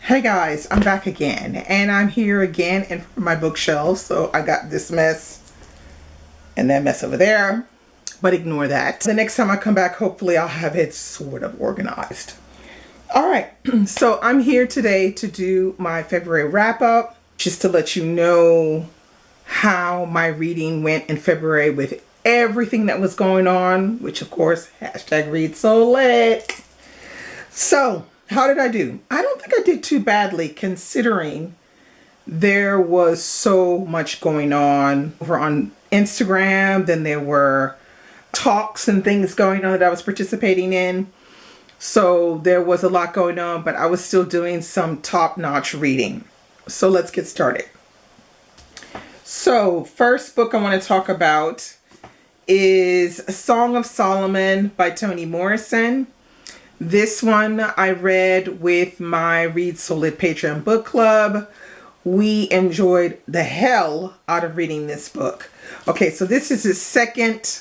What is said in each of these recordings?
Hey guys, I'm back again, and I'm here again in my bookshelf. So I got this mess and that mess over there, but ignore that. The next time I come back, hopefully I'll have it sort of organized. All right, so I'm here today to do my February wrap up, just to let you know how my reading went in February with everything that was going on, which of course, hashtag read so lit. So how did I do? I don't think I did too badly considering there was so much going on over on Instagram. Then there were talks and things going on that I was participating in. So there was a lot going on, but I was still doing some top-notch reading. So let's get started. So first book I want to talk about is A Song of Solomon by Toni Morrison. This one I read with my Read So Lit Patreon book club. We enjoyed the hell out of reading this book. Okay, so this is the second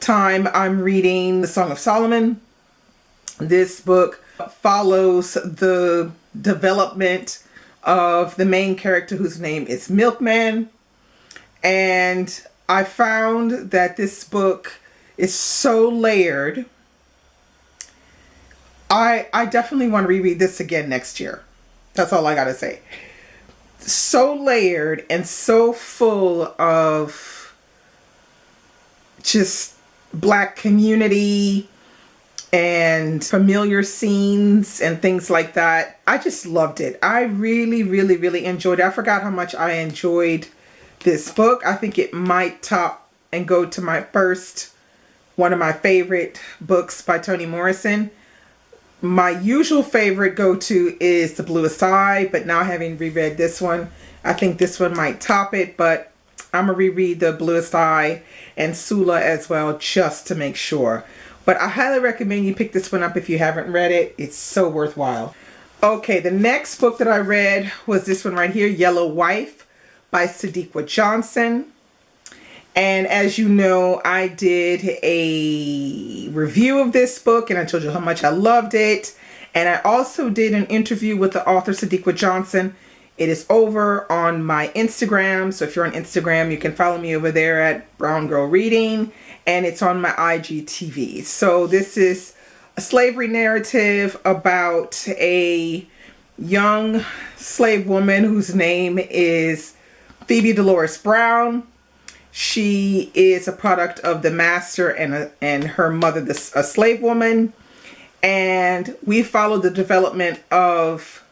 time I'm reading The Song of Solomon. This book follows the development of the main character whose name is Milkman. And I found that this book is so layered. I definitely want to reread this again next year. That's all I gotta say. So layered and so full of just Black community and familiar scenes and things like that. I just loved it. I really, really, really enjoyed it. I forgot how much I enjoyed this book. I think it might top and go to my first, one of my favorite books by Toni Morrison. My usual favorite go-to is The Bluest Eye, but now having reread this one, I think this one might top it, but I'm going to reread The Bluest Eye and Sula as well, just to make sure. But I highly recommend you pick this one up if you haven't read it. It's so worthwhile. Okay, the next book that I read was this one right here, Yellow Wife by Sadiqa Johnson. And as you know, I did a review of this book and I told you how much I loved it. And I also did an interview with the author Sadiqa Johnson. It is over on my Instagram. So if you're on Instagram, you can follow me over there at Brown Girl Reading. And it's on my IGTV. So this is a slavery narrative about a young slave woman whose name is Phoebe Dolores Brown. She is a product of the master and her mother, a slave woman. And we follow the development of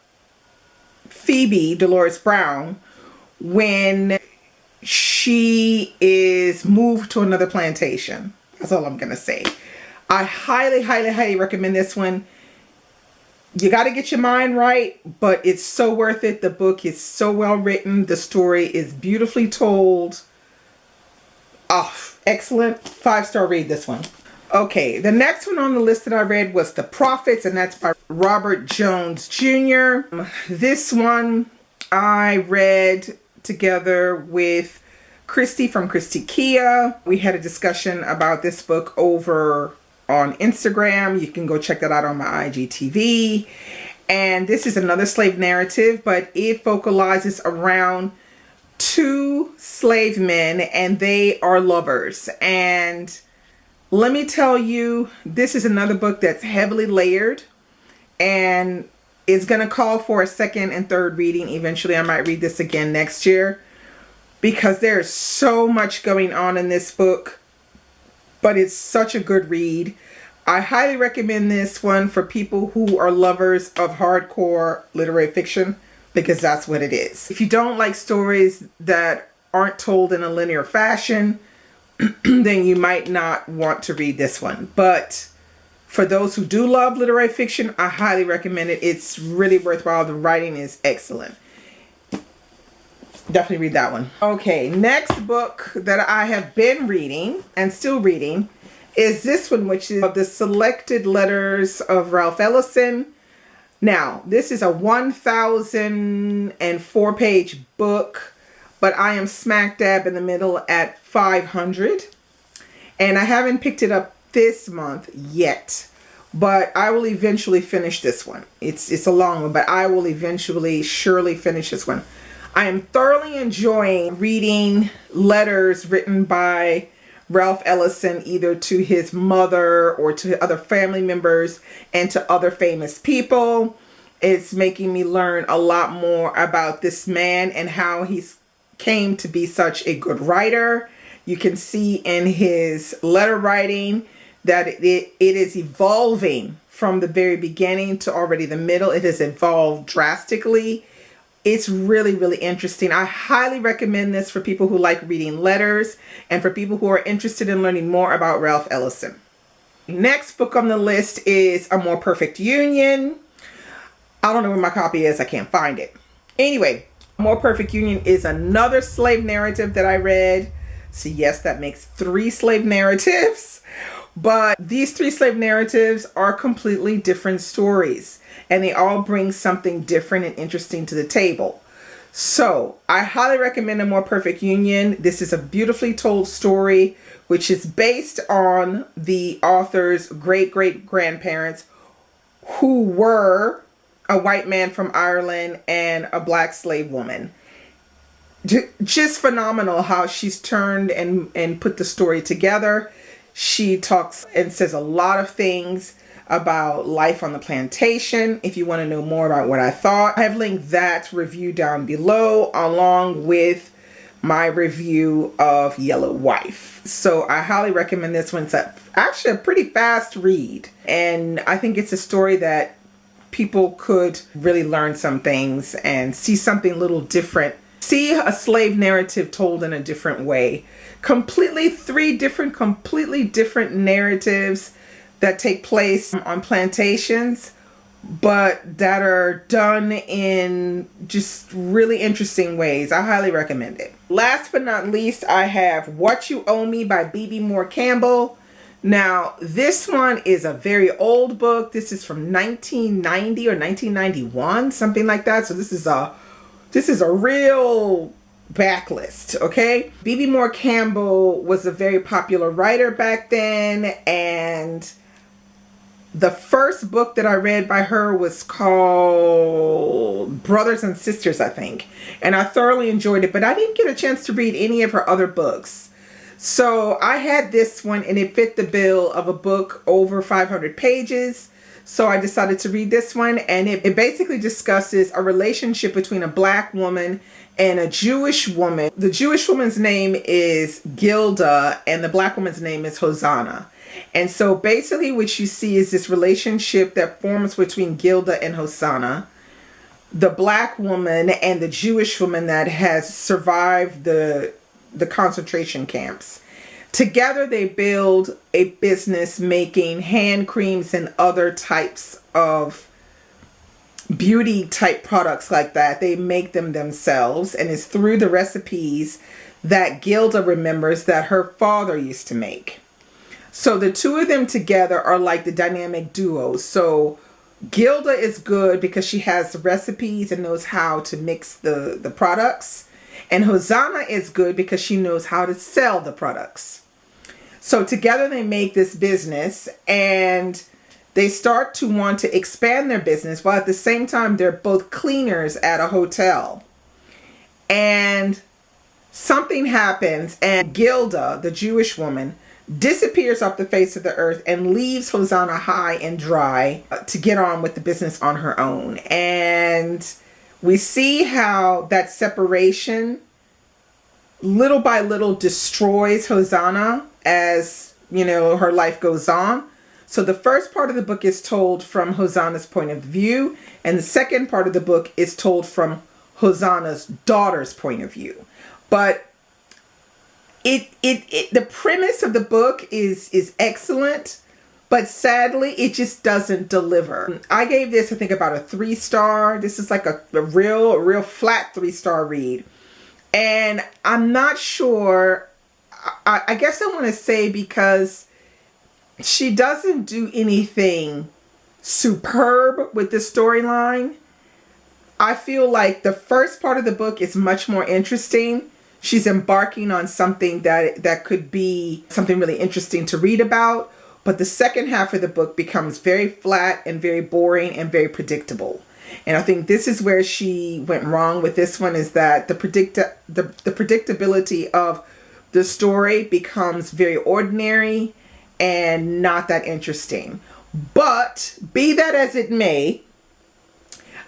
Phoebe Dolores Brown when she is moved to another plantation. That's all I'm going to say. I highly, highly, highly recommend this one. You got to get your mind right, but it's so worth it. The book is so well written. The story is beautifully told. Oh, excellent. 5-star read, this one. Okay, the next one on the list that I read was The Prophets, and that's by Robert Jones Jr. This one I read together with Christy from Christy Kia. We had a discussion about this book over on Instagram. You can go check that out on my IGTV. And this is another slave narrative, but it focalizes around two slave men and they are lovers. And let me tell you, this is another book that's heavily layered and is going to call for a second and third reading. Eventually I might read this again next year because there's so much going on in this book, but it's such a good read. I highly recommend this one for people who are lovers of hardcore literary fiction, because that's what it is. If you don't like stories that aren't told in a linear fashion, then you might not want to read this one. But for those who do love literary fiction, I highly recommend it. It's really worthwhile. The writing is excellent. Definitely read that one. Okay, next book that I have been reading and still reading is this one, which is The Selected Letters of Ralph Ellison. Now, this is a 1,004-page book, but I am smack dab in the middle at 500. And I haven't picked it up this month yet. but I will eventually finish this one. It's a long one, but I will eventually surely finish this one. I am thoroughly enjoying reading letters written by Ralph Ellison, either to his mother or to other family members and to other famous people. It's making me learn a lot more about this man and how he's came to be such a good writer. You can see in his letter writing that it is evolving from the very beginning to already the middle. It has evolved drastically. It's really, really interesting. I highly recommend this for people who like reading letters and for people who are interested in learning more about Ralph Ellison. Next book on the list is A More Perfect Union. I don't know where my copy is. I can't find it. Anyway, A More Perfect Union is another slave narrative that I read. So yes, that makes 3 slave narratives. But these 3 slave narratives are completely different stories, and they all bring something different and interesting to the table. So I highly recommend A More Perfect Union. This is a beautifully told story, which is based on the author's great-great-grandparents, who were a white man from Ireland and a black slave woman. Just phenomenal how she's turned and put the story together. She talks and says a lot of things about life on the plantation. If you want to know more about what I thought, I have linked that review down below along with my review of Yellow Wife. So I highly recommend this one. It's actually a pretty fast read, and I think it's a story that people could really learn some things and see something a little different. See a slave narrative told in a different way. Completely 3 completely different narratives that take place on plantations, but that are done in just really interesting ways. I highly recommend it. Last but not least, I have What You Owe Me by B.B. Moore Campbell. Now, this one is a very old book. This is from 1990 or 1991, something like that. So this is a real backlist, okay? B.B. Moore Campbell was a very popular writer back then, and the first book that I read by her was called Brothers and Sisters, I think, and I thoroughly enjoyed it, but I didn't get a chance to read any of her other books. So I had this one, and it fit the bill of a book over 500 pages. So I decided to read this one, and it basically discusses a relationship between a black woman and a Jewish woman. The Jewish woman's name is Gilda, and the black woman's name is Hosanna. And so basically what you see is this relationship that forms between Gilda and Hosanna, the black woman and the Jewish woman that has survived the concentration camps. Together they build a business making hand creams and other types of beauty type products like that. They make them themselves, and it's through the recipes that Gilda remembers that her father used to make. So the 2 of them together are like the dynamic duo. So Gilda is good because she has the recipes and knows how to mix the products. And Hosanna is good because she knows how to sell the products. So together they make this business, and they start to want to expand their business, while at the same time they're both cleaners at a hotel. And something happens, and Gilda, the Jewish woman, disappears off the face of the earth and leaves Hosanna high and dry to get on with the business on her own. And we see how that separation little by little destroys Hosanna as, you know, her life goes on. So the first part of the book is told from Hosanna's point of view, and the second part of the book is told from Hosanna's daughter's point of view. But the premise of the book is excellent, but sadly it just doesn't deliver. I gave this, I think, about a 3-star. This is like a real flat 3-star read. And I'm not sure, I guess I want to say because she doesn't do anything superb with this storyline. I feel like the first part of the book is much more interesting. She's embarking on something that could be something really interesting to read about. But the second half of the book becomes very flat and very boring and very predictable. And I think this is where she went wrong with this one, is that the predictability of the story becomes very ordinary and not that interesting. But be that as it may,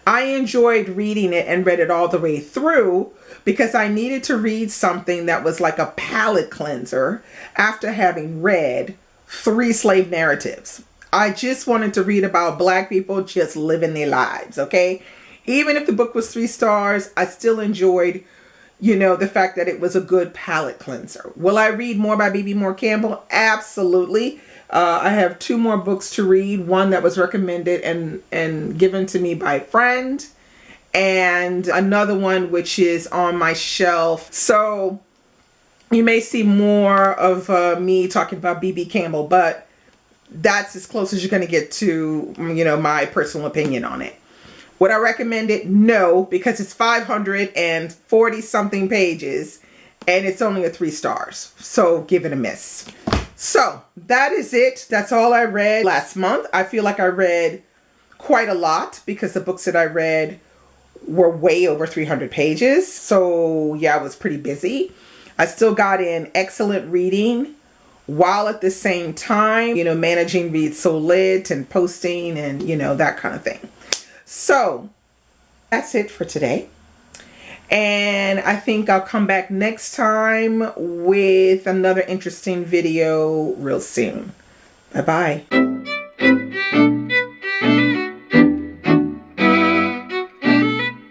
I enjoyed reading it and read it all the way through because I needed to read something that was like a palate cleanser after having read 3 slave narratives. I just wanted to read about Black people just living their lives, okay? Even if the book was 3 stars, I still enjoyed, you know, the fact that it was a good palate cleanser. Will I read more by B.B. Moore Campbell? Absolutely. I have 2 more books to read. One that was recommended and given to me by a friend, and another one which is on my shelf. So you may see more of me talking about B.B. Campbell, but that's as close as you're going to get to, you know, my personal opinion on it. Would I recommend it? No, because it's 540 something pages and it's only a 3 stars. So give it a miss. So that is it. That's all I read last month. I feel like I read quite a lot because the books that I read were way over 300 pages. So yeah, I was pretty busy. I still got in excellent reading while at the same time, you know, managing Read So Lit and posting and, you know, that kind of thing. So that's it for today. And I think I'll come back next time with another interesting video real soon. Bye-bye.